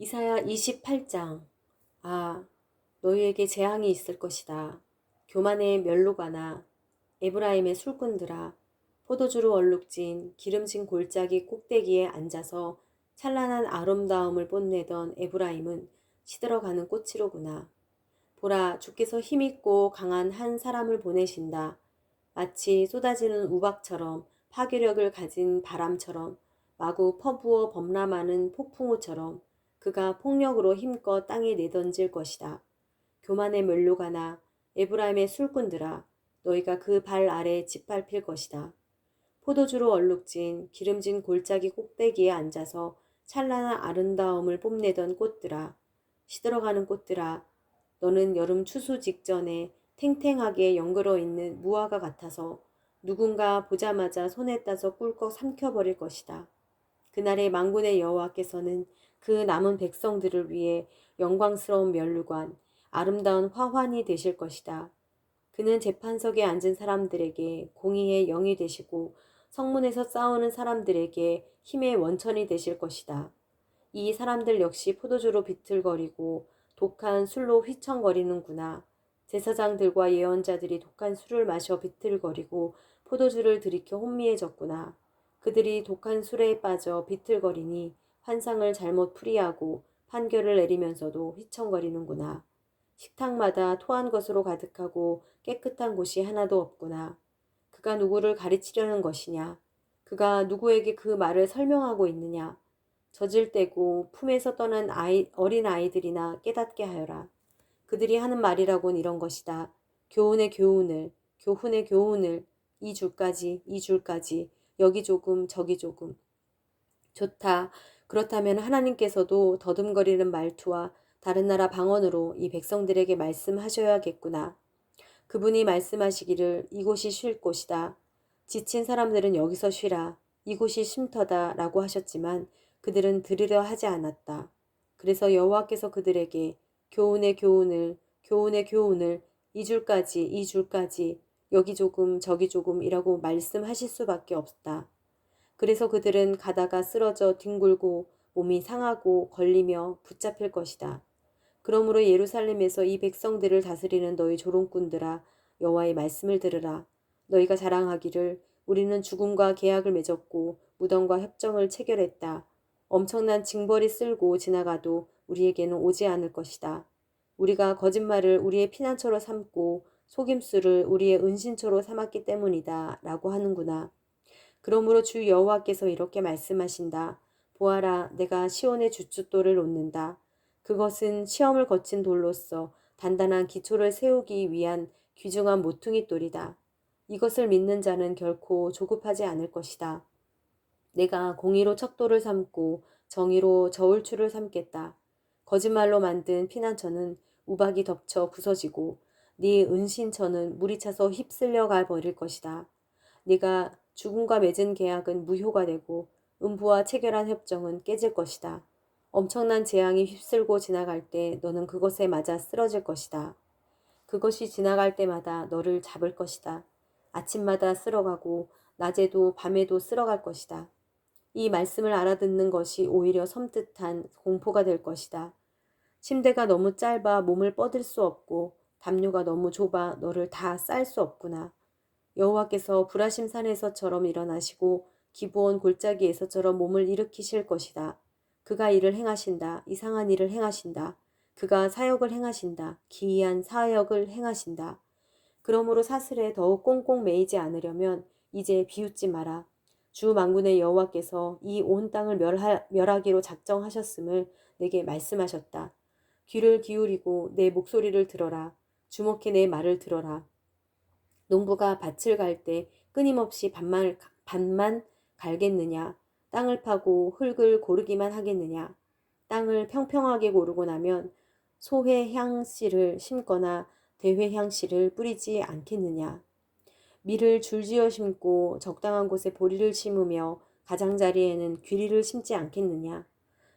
이사야 28장. 아, 너희에게 재앙이 있을 것이다. 교만의 멸로가나 에브라임의 술꾼들아, 포도주로 얼룩진 기름진 골짜기 꼭대기에 앉아서 찬란한 아름다움을 뽐내던 에브라임은 시들어가는 꽃이로구나. 보라, 주께서 힘있고 강한 한 사람을 보내신다. 마치 쏟아지는 우박처럼, 파괴력을 가진 바람처럼, 마구 퍼부어 범람하는 폭풍우처럼 그가 폭력으로 힘껏 땅에 내던질 것이다. 교만의 멸류관아, 에브라임의 술꾼들아, 너희가 그 발 아래 짓밟힐 것이다. 포도주로 얼룩진 기름진 골짜기 꼭대기에 앉아서 찬란한 아름다움을 뽐내던 꽃들아, 시들어가는 꽃들아, 너는 여름 추수 직전에 탱탱하게 연그러 있는 무화과 같아서 누군가 보자마자 손에 따서 꿀꺽 삼켜버릴 것이다. 그날의 만군의 여호와께서는 그 남은 백성들을 위해 영광스러운 면류관, 아름다운 화환이 되실 것이다. 그는 재판석에 앉은 사람들에게 공의의 영이 되시고 성문에서 싸우는 사람들에게 힘의 원천이 되실 것이다. 이 사람들 역시 포도주로 비틀거리고 독한 술로 휘청거리는구나. 제사장들과 예언자들이 독한 술을 마셔 비틀거리고 포도주를 들이켜 혼미해졌구나. 그들이 독한 술에 빠져 비틀거리니 환상을 잘못 풀이하고 판결을 내리면서도 휘청거리는구나. 식탁마다 토한 것으로 가득하고 깨끗한 곳이 하나도 없구나. 그가 누구를 가르치려는 것이냐? 그가 누구에게 그 말을 설명하고 있느냐? 젖을 떼고 품에서 떠난 어린 아이들이나 깨닫게 하여라. 그들이 하는 말이라곤 이런 것이다. 교훈의 교훈을, 교훈의 교훈을, 이 줄까지, 이 줄까지, 여기 조금, 저기 조금. 좋다. 그렇다면 하나님께서도 더듬거리는 말투와 다른 나라 방언으로 이 백성들에게 말씀하셔야겠구나. 그분이 말씀하시기를 이곳이 쉴 곳이다. 지친 사람들은 여기서 쉬라. 이곳이 쉼터다 라고 하셨지만 그들은 들으려 하지 않았다. 그래서 여호와께서 그들에게 교훈의 교훈을, 교훈의 교훈을, 이 줄까지, 이 줄까지, 여기 조금, 저기 조금이라고 말씀하실 수밖에 없다. 그래서 그들은 가다가 쓰러져 뒹굴고 몸이 상하고 걸리며 붙잡힐 것이다. 그러므로 예루살렘에서 이 백성들을 다스리는 너희 조롱꾼들아, 여호와의 말씀을 들으라. 너희가 자랑하기를 우리는 죽음과 계약을 맺었고 무덤과 협정을 체결했다. 엄청난 징벌이 쓸고 지나가도 우리에게는 오지 않을 것이다. 우리가 거짓말을 우리의 피난처로 삼고 속임수를 우리의 은신처로 삼았기 때문이다 라고 하는구나. 그러므로 주 여호와께서 이렇게 말씀하신다. 보아라, 내가 시온의 주춧돌을 놓는다. 그것은 시험을 거친 돌로서 단단한 기초를 세우기 위한 귀중한 모퉁이 돌이다. 이것을 믿는 자는 결코 조급하지 않을 것이다. 내가 공의로 척도를 삼고 정의로 저울추를 삼겠다. 거짓말로 만든 피난처는 우박이 덮쳐 부서지고 네 은신처는 물이 차서 휩쓸려 가 버릴 것이다. 네가 죽음과 맺은 계약은 무효가 되고 음부와 체결한 협정은 깨질 것이다. 엄청난 재앙이 휩쓸고 지나갈 때 너는 그것에 맞아 쓰러질 것이다. 그것이 지나갈 때마다 너를 잡을 것이다. 아침마다 쓸어가고 낮에도 밤에도 쓸어갈 것이다. 이 말씀을 알아듣는 것이 오히려 섬뜩한 공포가 될 것이다. 침대가 너무 짧아 몸을 뻗을 수 없고 담요가 너무 좁아 너를 다 쌀 수 없구나. 여호와께서 브라심 산에서처럼 일어나시고 기브온 골짜기에서처럼 몸을 일으키실 것이다. 그가 일을 행하신다. 이상한 일을 행하신다. 그가 사역을 행하신다. 기이한 사역을 행하신다. 그러므로 사슬에 더욱 꽁꽁 매이지 않으려면 이제 비웃지 마라. 주 만군의 여호와께서 이 온 땅을 멸하기로 작정하셨음을 내게 말씀하셨다. 귀를 기울이고 내 목소리를 들어라. 주목해 내 말을 들어라. 농부가 밭을 갈 때 끊임없이 밭만 갈겠느냐? 땅을 파고 흙을 고르기만 하겠느냐? 땅을 평평하게 고르고 나면 소회향씨를 심거나 대회향씨를 뿌리지 않겠느냐? 밀을 줄지어 심고 적당한 곳에 보리를 심으며 가장자리에는 귀리를 심지 않겠느냐?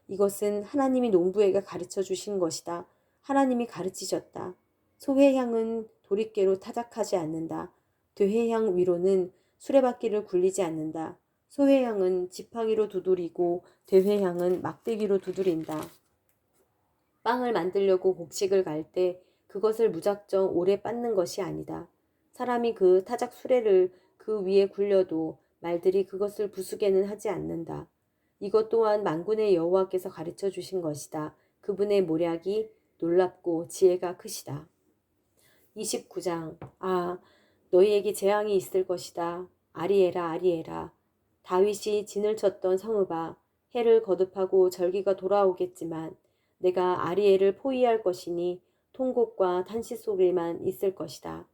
이것은 하나님이 농부에게 가르쳐 주신 것이다. 하나님이 가르치셨다. 소회향은 도릿개로 타작하지 않는다. 되회향 위로는 수레바퀴를 굴리지 않는다. 소회향은 지팡이로 두드리고 되회향은 막대기로 두드린다. 빵을 만들려고 곡식을 갈 때 그것을 무작정 오래 빻는 것이 아니다. 사람이 그 타작 수레를 그 위에 굴려도 말들이 그것을 부수게는 하지 않는다. 이것 또한 만군의 여호와께서 가르쳐 주신 것이다. 그분의 모략이 놀랍고 지혜가 크시다. 29장. 아, 너희에게 재앙이 있을 것이다. 아리에라, 아리에라. 다윗이 진을 쳤던 성읍아, 해를 거듭하고 절기가 돌아오겠지만 내가 아리엘을 포위할 것이니 통곡과 탄식 소리만 있을 것이다.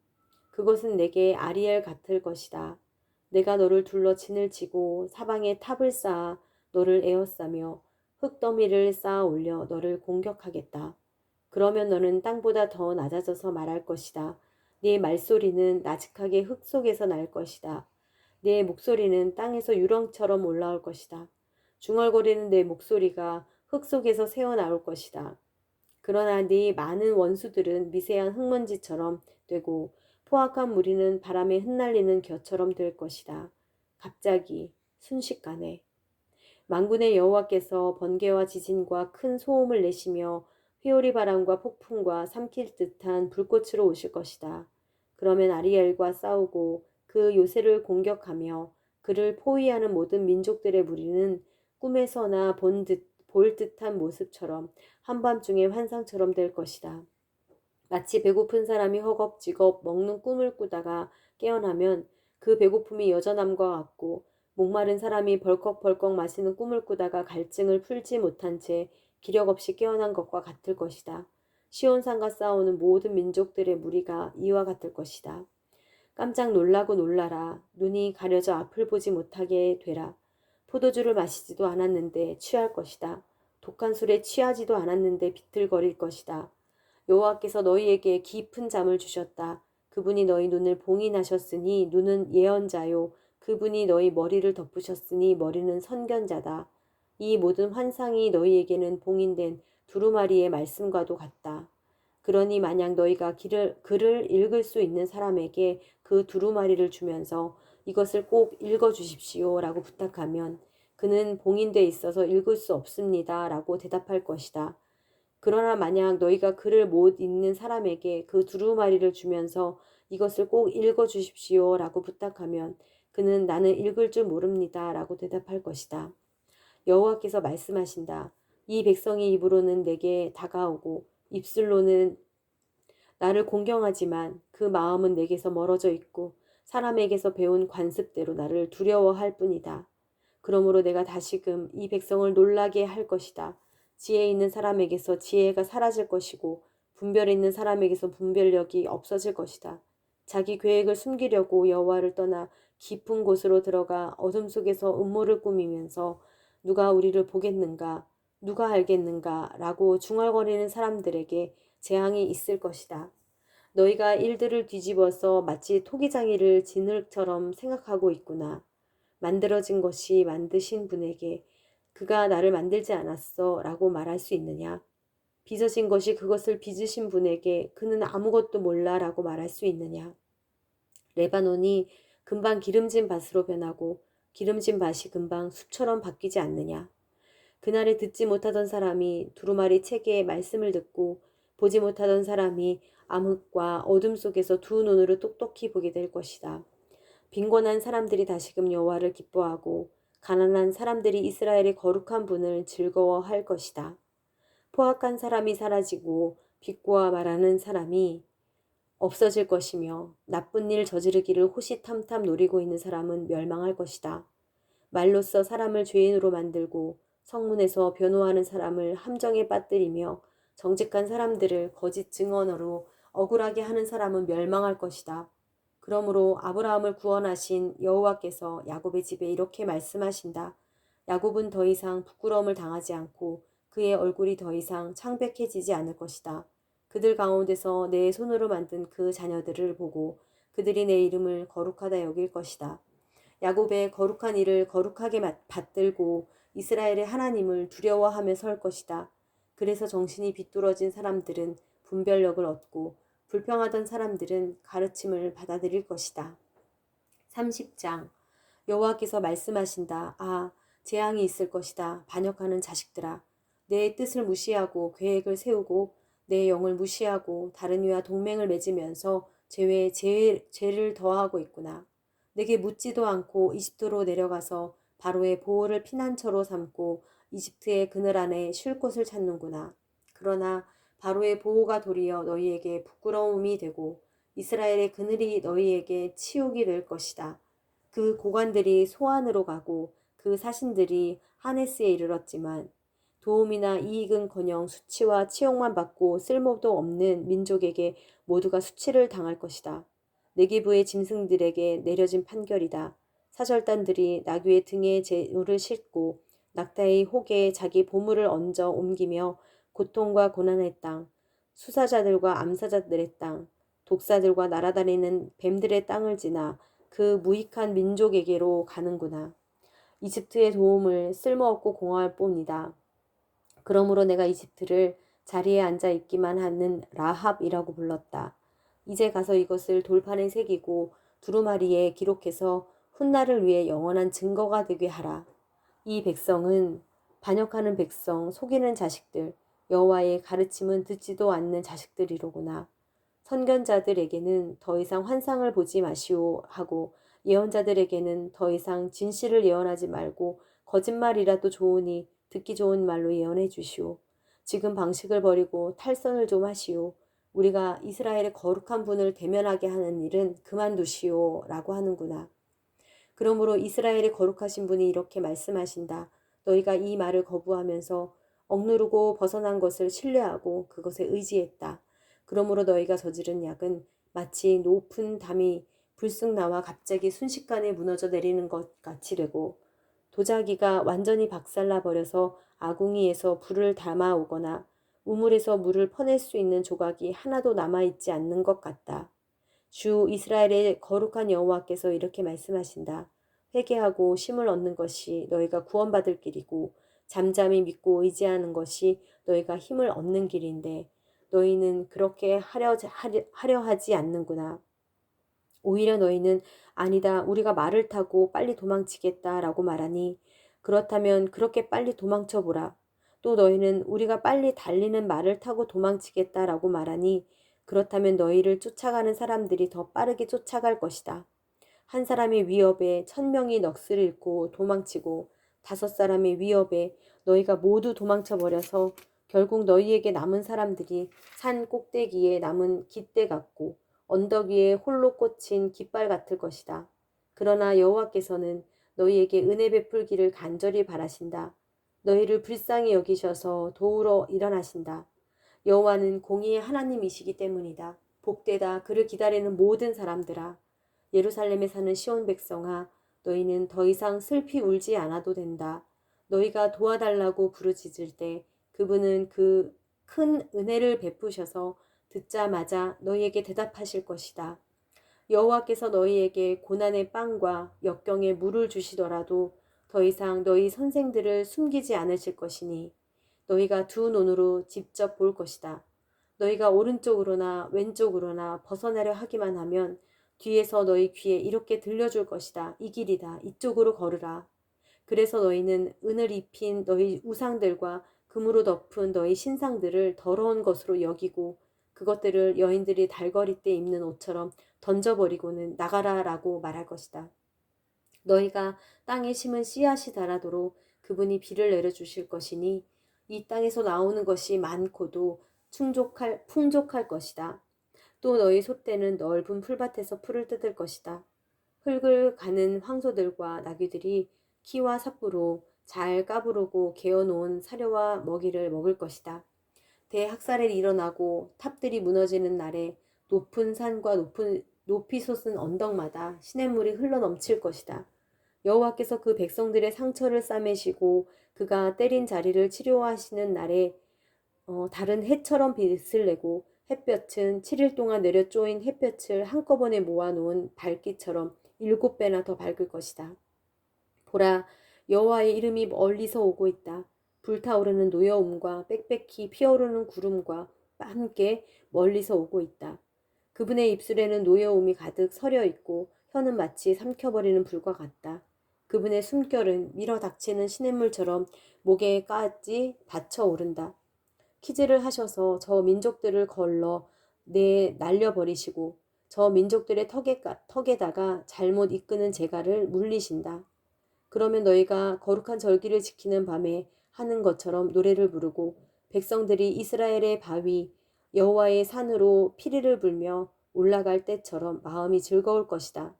그것은 내게 아리엘 같을 것이다. 내가 너를 둘러 진을 치고 사방에 탑을 쌓아 너를 에워싸며 흙더미를 쌓아 올려 너를 공격하겠다. 그러면 너는 땅보다 더 낮아져서 말할 것이다. 네 말소리는 나직하게 흙 속에서 날 것이다. 네 목소리는 땅에서 유령처럼 올라올 것이다. 중얼거리는 내 목소리가 흙 속에서 새어나올 것이다. 그러나 네 많은 원수들은 미세한 흙먼지처럼 되고 포악한 무리는 바람에 흩날리는 겨처럼 될 것이다. 갑자기 순식간에 만군의 여호와께서 번개와 지진과 큰 소음을 내시며 회오리 바람과 폭풍과 삼킬 듯한 불꽃으로 오실 것이다. 그러면 아리엘과 싸우고 그 요새를 공격하며 그를 포위하는 모든 민족들의 무리는 꿈에서나 볼 듯한 모습처럼 한밤중의 환상처럼 될 것이다. 마치 배고픈 사람이 허겁지겁 먹는 꿈을 꾸다가 깨어나면 그 배고픔이 여전함과 같고 목마른 사람이 벌컥벌컥 마시는 꿈을 꾸다가 갈증을 풀지 못한 채 기력 없이 깨어난 것과 같을 것이다. 시온산과 싸우는 모든 민족들의 무리가 이와 같을 것이다. 깜짝 놀라고 놀라라. 눈이 가려져 앞을 보지 못하게 되라. 포도주를 마시지도 않았는데 취할 것이다. 독한 술에 취하지도 않았는데 비틀거릴 것이다. 여호와께서 너희에게 깊은 잠을 주셨다. 그분이 너희 눈을 봉인하셨으니 눈은 예언자요. 그분이 너희 머리를 덮으셨으니 머리는 선견자다. 이 모든 환상이 너희에게는 봉인된 두루마리의 말씀과도 같다. 그러니 만약 너희가 글을 읽을 수 있는 사람에게 그 두루마리를 주면서 이것을 꼭 읽어 주십시오 라고 부탁하면 그는 봉인돼 있어서 읽을 수 없습니다 라고 대답할 것이다. 그러나 만약 너희가 글을 못 읽는 사람에게 그 두루마리를 주면서 이것을 꼭 읽어 주십시오 라고 부탁하면 그는 나는 읽을 줄 모릅니다 라고 대답할 것이다. 여호와께서 말씀하신다. 이 백성의 입으로는 내게 다가오고 입술로는 나를 공경하지만 그 마음은 내게서 멀어져 있고 사람에게서 배운 관습대로 나를 두려워할 뿐이다. 그러므로 내가 다시금 이 백성을 놀라게 할 것이다. 지혜 있는 사람에게서 지혜가 사라질 것이고 분별 있는 사람에게서 분별력이 없어질 것이다. 자기 계획을 숨기려고 여호와를 떠나 깊은 곳으로 들어가 어둠 속에서 음모를 꾸미면서 누가 우리를 보겠는가, 누가 알겠는가 라고 중얼거리는 사람들에게 재앙이 있을 것이다. 너희가 일들을 뒤집어서 마치 토기장이를 진흙처럼 생각하고 있구나. 만들어진 것이 만드신 분에게 그가 나를 만들지 않았어 라고 말할 수 있느냐? 빚어진 것이 그것을 빚으신 분에게 그는 아무것도 몰라 라고 말할 수 있느냐? 레바논이 금방 기름진 밭으로 변하고 기름진 밭이 금방 숲처럼 바뀌지 않느냐? 그날에 듣지 못하던 사람이 두루마리 책의 말씀을 듣고 보지 못하던 사람이 암흑과 어둠 속에서 두 눈으로 똑똑히 보게 될 것이다. 빈곤한 사람들이 다시금 여호와를 기뻐하고 가난한 사람들이 이스라엘의 거룩한 분을 즐거워할 것이다. 포악한 사람이 사라지고 비꼬아 말하는 사람이 없어질 것이며 나쁜 일 저지르기를 호시탐탐 노리고 있는 사람은 멸망할 것이다. 말로써 사람을 죄인으로 만들고 성문에서 변호하는 사람을 함정에 빠뜨리며 정직한 사람들을 거짓 증언으로 억울하게 하는 사람은 멸망할 것이다. 그러므로 아브라함을 구원하신 여호와께서 야곱의 집에 이렇게 말씀하신다. 야곱은 더 이상 부끄러움을 당하지 않고 그의 얼굴이 더 이상 창백해지지 않을 것이다. 그들 가운데서 내 손으로 만든 그 자녀들을 보고 그들이 내 이름을 거룩하다 여길 것이다. 야곱의 거룩한 일을 거룩하게 받들고 이스라엘의 하나님을 두려워하며 설 것이다. 그래서 정신이 비뚤어진 사람들은 분별력을 얻고 불평하던 사람들은 가르침을 받아들일 것이다. 30장. 여호와께서 말씀하신다. 아, 재앙이 있을 것이다. 반역하는 자식들아. 내 뜻을 무시하고 계획을 세우고 내 영을 무시하고 다른 이와 동맹을 맺으면서 죄를 더하고 있구나. 내게 묻지도 않고 이집트로 내려가서 바로의 보호를 피난처로 삼고 이집트의 그늘 안에 쉴 곳을 찾는구나. 그러나 바로의 보호가 도리어 너희에게 부끄러움이 되고 이스라엘의 그늘이 너희에게 치욕이 될 것이다. 그 고관들이 소안으로 가고 그 사신들이 하네스에 이르렀지만 도움이나 이익은커녕 수치와 치욕만 받고 쓸모도 없는 민족에게 모두가 수치를 당할 것이다. 내기부의 짐승들에게 내려진 판결이다. 사절단들이 나귀의 등에 재물을 싣고 낙타의 혹에 자기 보물을 얹어 옮기며 고통과 고난의 땅, 수사자들과 암사자들의 땅, 독사들과 날아다니는 뱀들의 땅을 지나 그 무익한 민족에게로 가는구나. 이집트의 도움을 쓸모없고 공허할 뿐이다. 그러므로 내가 이집트를 자리에 앉아 있기만 하는 라합이라고 불렀다. 이제 가서 이것을 돌판에 새기고 두루마리에 기록해서 훗날을 위해 영원한 증거가 되게 하라. 이 백성은 반역하는 백성, 속이는 자식들, 여호와의 가르침은 듣지도 않는 자식들이로구나. 선견자들에게는 더 이상 환상을 보지 마시오 하고 예언자들에게는 더 이상 진실을 예언하지 말고 거짓말이라도 좋으니 듣기 좋은 말로 예언해 주시오. 지금 방식을 버리고 탈선을 좀 하시오. 우리가 이스라엘의 거룩한 분을 대면하게 하는 일은 그만두시오 라고 하는구나. 그러므로 이스라엘의 거룩하신 분이 이렇게 말씀하신다. 너희가 이 말을 거부하면서 억누르고 벗어난 것을 신뢰하고 그것에 의지했다. 그러므로 너희가 저지른 약은 마치 높은 담이 불쑥 나와 갑자기 순식간에 무너져 내리는 것 같이 되고 도자기가 완전히 박살나 버려서 아궁이에서 불을 담아오거나 우물에서 물을 퍼낼 수 있는 조각이 하나도 남아있지 않는 것 같다. 주 이스라엘의 거룩한 여호와께서 이렇게 말씀하신다. 회개하고 쉼을 얻는 것이 너희가 구원받을 길이고 잠잠히 믿고 의지하는 것이 너희가 힘을 얻는 길인데 너희는 그렇게 하려 하지 않는구나. 오히려 너희는 아니다, 우리가 말을 타고 빨리 도망치겠다라고 말하니 그렇다면 그렇게 빨리 도망쳐보라. 또 너희는 우리가 빨리 달리는 말을 타고 도망치겠다라고 말하니 그렇다면 너희를 쫓아가는 사람들이 더 빠르게 쫓아갈 것이다. 한 사람의 위협에 1,000명이 넋을 잃고 도망치고 5사람의 위협에 너희가 모두 도망쳐버려서 결국 너희에게 남은 사람들이 산 꼭대기에 남은 깃대 같고 언덕 위에 홀로 꽂힌 깃발 같을 것이다. 그러나 여호와께서는 너희에게 은혜 베풀기를 간절히 바라신다. 너희를 불쌍히 여기셔서 도우러 일어나신다. 여호와는 공의의 하나님이시기 때문이다. 복되다 그를 기다리는 모든 사람들아. 예루살렘에 사는 시온 백성아, 너희는 더 이상 슬피 울지 않아도 된다. 너희가 도와달라고 부르짖을 때 그분은 그 큰 은혜를 베푸셔서 듣자마자 너희에게 대답하실 것이다. 여호와께서 너희에게 고난의 빵과 역경의 물을 주시더라도 더 이상 너희 선생들을 숨기지 않으실 것이니 너희가 두 눈으로 직접 볼 것이다. 너희가 오른쪽으로나 왼쪽으로나 벗어나려 하기만 하면 뒤에서 너희 귀에 이렇게 들려줄 것이다. 이 길이다. 이쪽으로 걸으라. 그래서 너희는 은을 입힌 너희 우상들과 금으로 덮은 너희 신상들을 더러운 것으로 여기고 그것들을 여인들이 달거리 때 입는 옷처럼 던져버리고는 나가라라고 말할 것이다. 너희가 땅에 심은 씨앗이 자라도록 그분이 비를 내려주실 것이니 이 땅에서 나오는 것이 많고도 풍족할 것이다. 또 너희 소떼는 넓은 풀밭에서 풀을 뜯을 것이다. 흙을 가는 황소들과 나귀들이 키와 삽으로 잘 까부르고 개어놓은 사료와 먹이를 먹을 것이다. 대학살이 일어나고 탑들이 무너지는 날에 높은 산과 높이 솟은 언덕마다 시냇물이 흘러넘칠 것이다. 여호와께서 그 백성들의 상처를 싸매시고 그가 때린 자리를 치료하시는 날에 다른 해처럼 빛을 내고 햇볕은 7일 동안 내려 쪼인 햇볕을 한꺼번에 모아놓은 밝기처럼 7배나 더 밝을 것이다. 보라, 여호와의 이름이 멀리서 오고 있다. 불타오르는 노여움과 빽빽히 피어오르는 구름과 함께 멀리서 오고 있다. 그분의 입술에는 노여움이 가득 서려 있고 혀는 마치 삼켜버리는 불과 같다. 그분의 숨결은 밀어 닥치는 시냇물처럼 목에까지 받쳐 오른다. 키즈를 하셔서 저 민족들을 걸러 날려버리시고 저 민족들의 턱에다가 잘못 이끄는 재갈을 물리신다. 그러면 너희가 거룩한 절기를 지키는 밤에 하는 것처럼 노래를 부르고 백성들이 이스라엘의 바위 여호와의 산으로 피리를 불며 올라갈 때처럼 마음이 즐거울 것이다.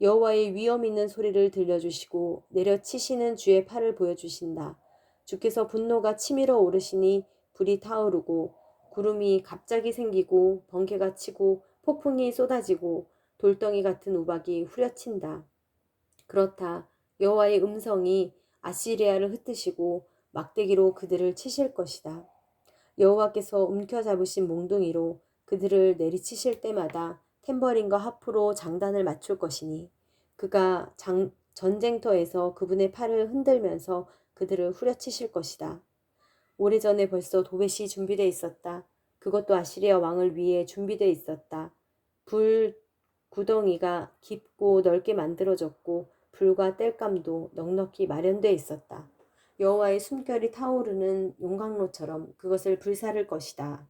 여호와의 위엄 있는 소리를 들려주시고 내려치시는 주의 팔을 보여주신다. 주께서 분노가 치밀어 오르시니 불이 타오르고 구름이 갑자기 생기고 번개가 치고 폭풍이 쏟아지고 돌덩이 같은 우박이 후려친다. 그렇다. 여호와의 음성이 아시리아를 흩으시고 막대기로 그들을 치실 것이다. 여호와께서 움켜잡으신 몽둥이로 그들을 내리치실 때마다 탬버린과 하프로 장단을 맞출 것이니 그가 전쟁터에서 그분의 팔을 흔들면서 그들을 후려치실 것이다. 오래전에 벌써 도벳이 준비되어 있었다. 그것도 아시리아 왕을 위해 준비되어 있었다. 불 구덩이가 깊고 넓게 만들어졌고 불과 땔감도 넉넉히 마련되어 있었다. 여호와의 숨결이 타오르는 용광로처럼 그것을 불사를 것이다.